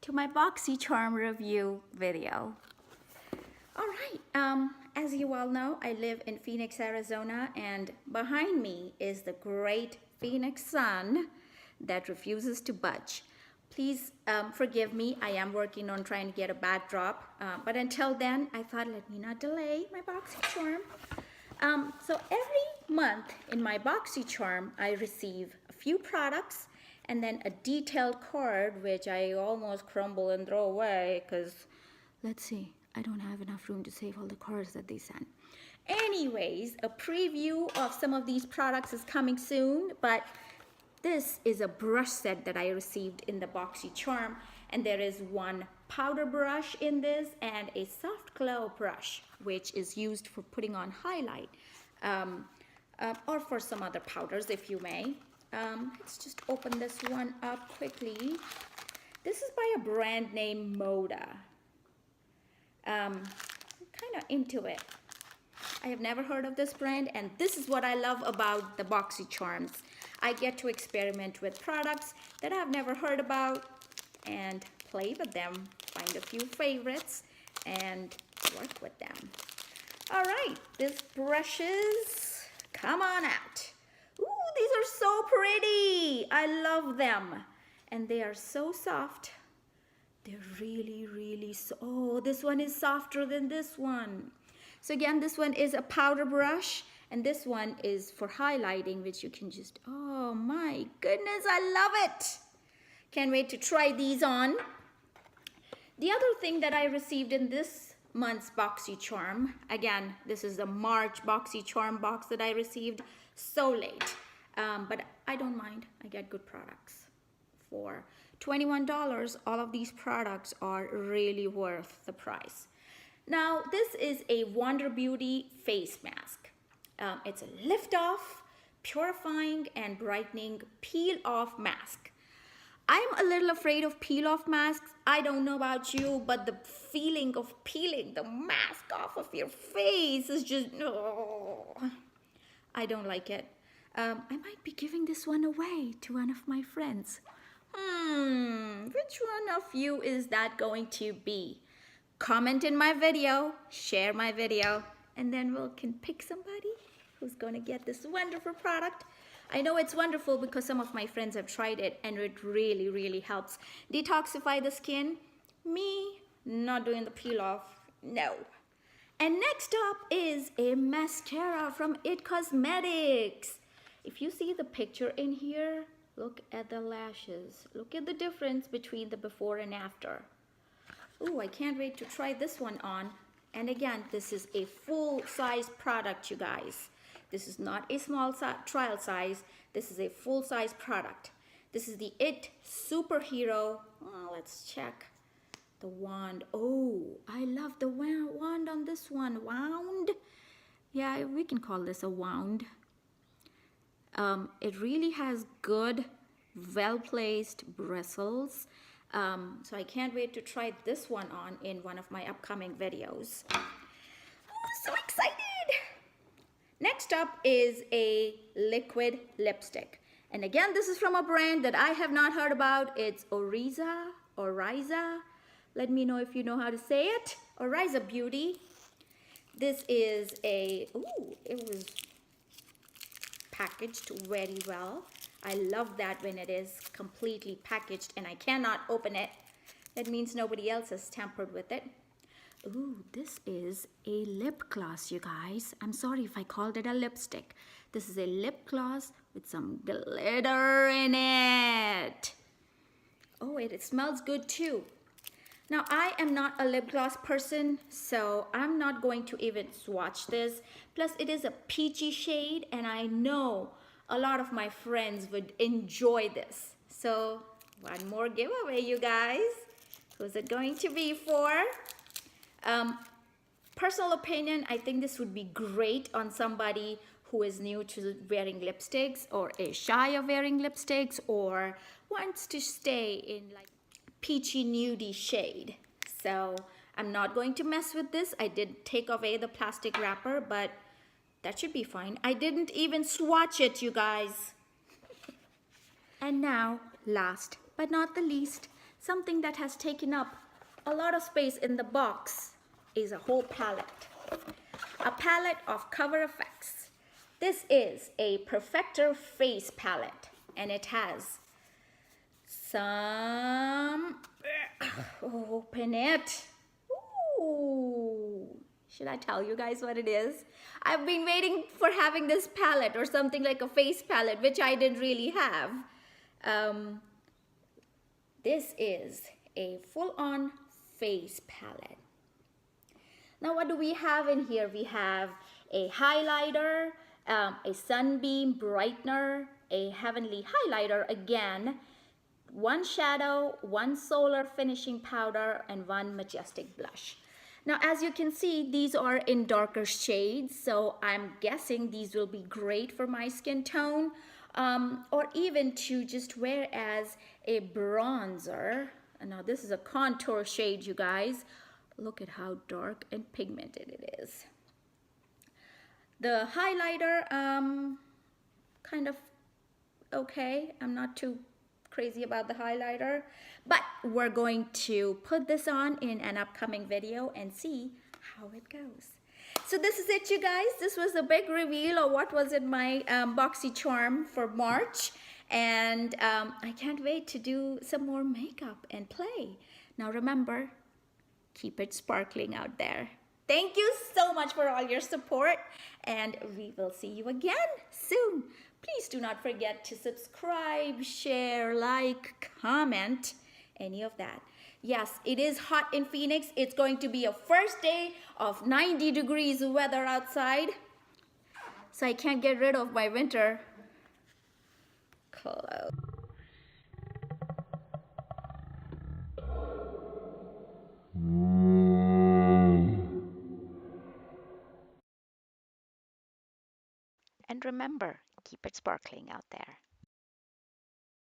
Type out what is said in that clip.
to my BoxyCharm review video. All right, as you all know, I live in Phoenix, Arizona, and behind me is the great Phoenix sun that refuses to budge. Please forgive me, I am working on trying to get a backdrop, but until then, I thought let me not delay my BoxyCharm. So every month in my BoxyCharm, I receive a few products and then a detailed card, which I almost crumble and throw away because, let's see, I don't have enough room to save all the cards that they send. Anyways, a preview of some of these products is coming soon, but this is a brush set that I received in the BoxyCharm, and there is one powder brush in this and a soft glow brush, which is used for putting on highlight or for some other powders, if you may. Let's just open this one up quickly. This is by a brand named Moda. I'm kind of into it. I have never heard of this brand, and this is what I love about the BoxyCharms. I get to experiment with products that I've never heard about and play with them, find a few favorites, and work with them. All right, these brushes, come on out. Ooh, these are so pretty. I love them. And they are so soft. They're really, really soft. Oh, this one is softer than this one. So again, this one is a powder brush, and this one is for highlighting, which you can just, oh my goodness, I love it. Can't wait to try these on. The other thing that I received in this month's BoxyCharm, again, this is the March BoxyCharm box that I received so late, but I don't mind. I get good products. For $21, all of these products are really worth the price. Now, this is a Wonder Beauty face mask. It's a lift-off, purifying, and brightening peel-off mask. I'm a little afraid of peel-off masks. I don't know about you, but the feeling of peeling the mask off of your face is just, oh, I don't like it. I might be giving this one away to one of my friends. Which one of you is that going to be? Comment in my video, share my video, and then we can pick somebody who's going to get this wonderful product. I know it's wonderful because some of my friends have tried it and it really, really helps detoxify the skin. Me, not doing the peel off, no. And next up is a mascara from It Cosmetics. If you see the picture in here, look at the lashes. Look at the difference between the before and after. Ooh, I can't wait to try this one on. And again, this is a full-size product, you guys. This is not a small trial size. This is a full-size product. This is the It Superhero. Oh, let's check the wand. Oh, I love the wand on this one. Wound. Yeah, we can call this a wound. It really has good, well-placed bristles. So I can't wait to try this one on in one of my upcoming videos. Oh, so excited! Next up is a liquid lipstick. And again, this is from a brand that I have not heard about. It's Oryza. Let me know if you know how to say it. Oryza Beauty. This is a, ooh, it was packaged very well. I love that when it is completely packaged and I cannot open it. That means nobody else has tampered with it. Ooh, this is a lip gloss, you guys. I'm sorry if I called it a lipstick. This is a lip gloss with some glitter in it. Oh, it smells good too. Now, I am not a lip gloss person, so I'm not going to even swatch this. Plus, it is a peachy shade, and I know a lot of my friends would enjoy this. So, one more giveaway, you guys. Who's it going to be for? Personal opinion, I think this would be great on somebody who is new to wearing lipsticks or is shy of wearing lipsticks or wants to stay in like peachy nudie shade. So I'm not going to mess with this. I did take away the plastic wrapper, but that should be fine. I didn't even swatch it, you guys. And now, last but not the least, something that has taken up a lot of space in the box is a whole palette. A palette of CoverFx. This is a Perfector face palette, and it has some, open it. Ooh. Should I tell you guys what it is? I've been waiting for having this palette or something like a face palette, which I didn't really have. This is a full-on face palette. Now what do we have in here? We have a highlighter, a sunbeam brightener, a heavenly highlighter again, one shadow, one solar finishing powder, and one majestic blush. Now as you can see, these are in darker shades, so I'm guessing these will be great for my skin tone, or even to just wear as a bronzer. And now this is a contour shade, you guys. Look at how dark and pigmented it is. The highlighter, kind of okay. I'm not too crazy about the highlighter, but we're going to put this on in an upcoming video and see how it goes. So this is it, you guys. This was a big reveal of what was in my BoxyCharm for March, and I can't wait to do some more makeup and play. Now remember, keep it sparkling out there. Thank you so much for all your support, and we will see you again soon. Please do not forget to subscribe, share, like, comment, any of that. Yes, it is hot in Phoenix. It's going to be a first day of 90 degrees weather outside, so I can't get rid of my winter clothes. And remember, keep it sparkling out there.